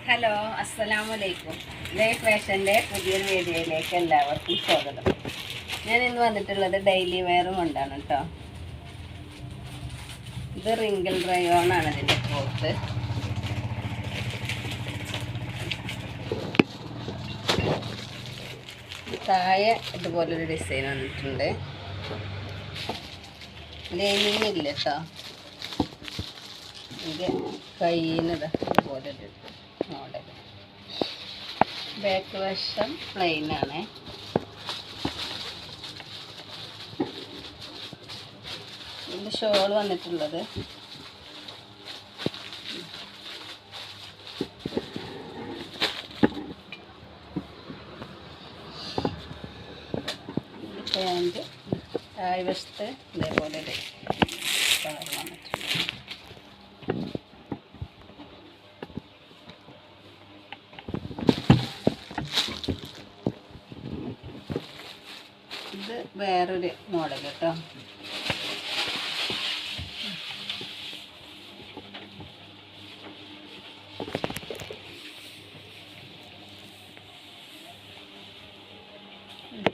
Hello, അസ്സലാമലൈക്കും. Life ഫാഷൻ്റെ പുതിയൊരു വീഡിയോയിലേക്ക് എല്ലാവർക്കും സ്വാഗതം. ഞാൻ ഇന്ന് വന്നിട്ടുള്ളത് ഡെയിലി വെയറും കൊണ്ടാണ് കേട്ടോ. ഇത് റിങ്കിൾ റയോണാണ് ഇതിൻ്റെ ക്ലോത്ത്. താഴെ ഇതുപോലൊരു ഡിസൈൻ വന്നിട്ടുണ്ട്. ലൈനിങ് ഇല്ല കേട്ടോ. ഇത് കയ്യിന് ഇതുപോലൊരു മോഡൽ. ബാക്ക് വശം പ്ലെയിൻ ആണ്. ഇതിൻ്റെ ഷോൾ വന്നിട്ടുള്ളത് പാൻറ് താഴ്വശത്ത് ഇതേപോലെ ഒരു കളർ വന്നിട്ടുണ്ട്. ഇത് വേറൊരു മോഡൽ കേട്ടോ.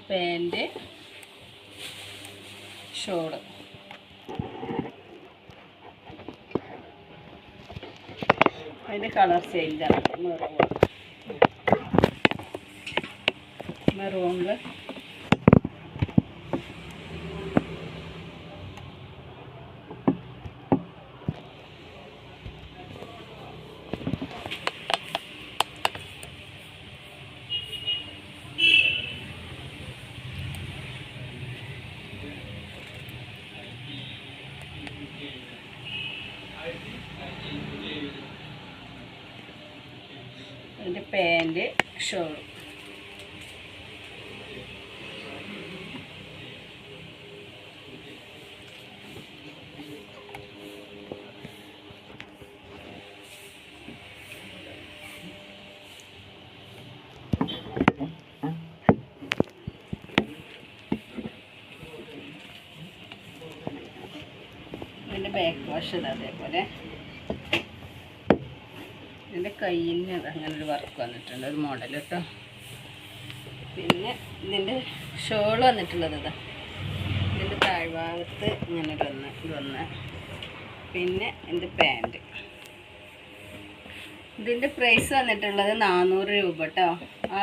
Pant shawl. അതിൻ്റെ കളർ ചേഞ്ചാണ്. മെറൂണിൽ അതിൻ്റെ പാൻറ് ഷോൾ. ഇതിൻ്റെ ബാക്ക് വാഷ് അതേപോലെ. ഇതിൻ്റെ കയ്യിന് അങ്ങനൊരു വർക്ക് വന്നിട്ടുണ്ട്, ഒരു മോഡൽ കേട്ടോ. പിന്നെ ഇതിൻ്റെ ഷോൾ വന്നിട്ടുള്ളത് ഇതാ. ഇതിൻ്റെ താഴ്ഭാഗത്ത് ഇങ്ങനെ ഇത് വന്ന്. പിന്നെ ഇതിൻ്റെ പാൻറ്. ഇതിൻ്റെ പ്രൈസ് വന്നിട്ടുള്ളത് 400 രൂപ കേട്ടോ.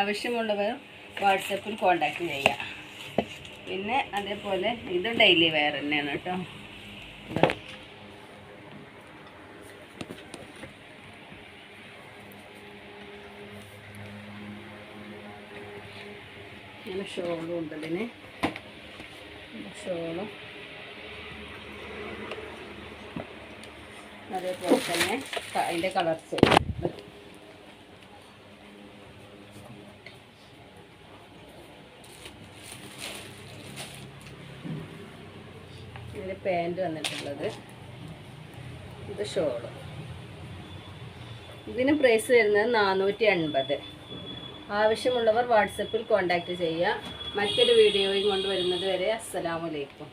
ആവശ്യമുള്ളവർ വാട്സപ്പിൽ കോണ്ടാക്ട് ചെയ്യാം. പിന്നെ അതേപോലെ ഇത് ഡെയിലി വെയർ തന്നെയാണ് കേട്ടോ. ഇങ്ങനെ ഷോളും ഉണ്ട്. ഇതിന് ഷോളും അതേപോലെ തന്നെ അതിൻ്റെ കളർ ചേഞ്ച്. ഇതിൻ്റെ പാൻറ് വന്നിട്ടുള്ളത്. ഇത് ഷോള്. ഇതിന് പ്രൈസ് വരുന്നത് 450. ആവശ്യമുള്ളവർ വാട്സപ്പിൽ കോൺടാക്റ്റ് ചെയ്യുക. മറ്റൊരു വീഡിയോയും കൊണ്ടുവരുന്നത് വരെ അസ്സലാമു അലൈക്കും.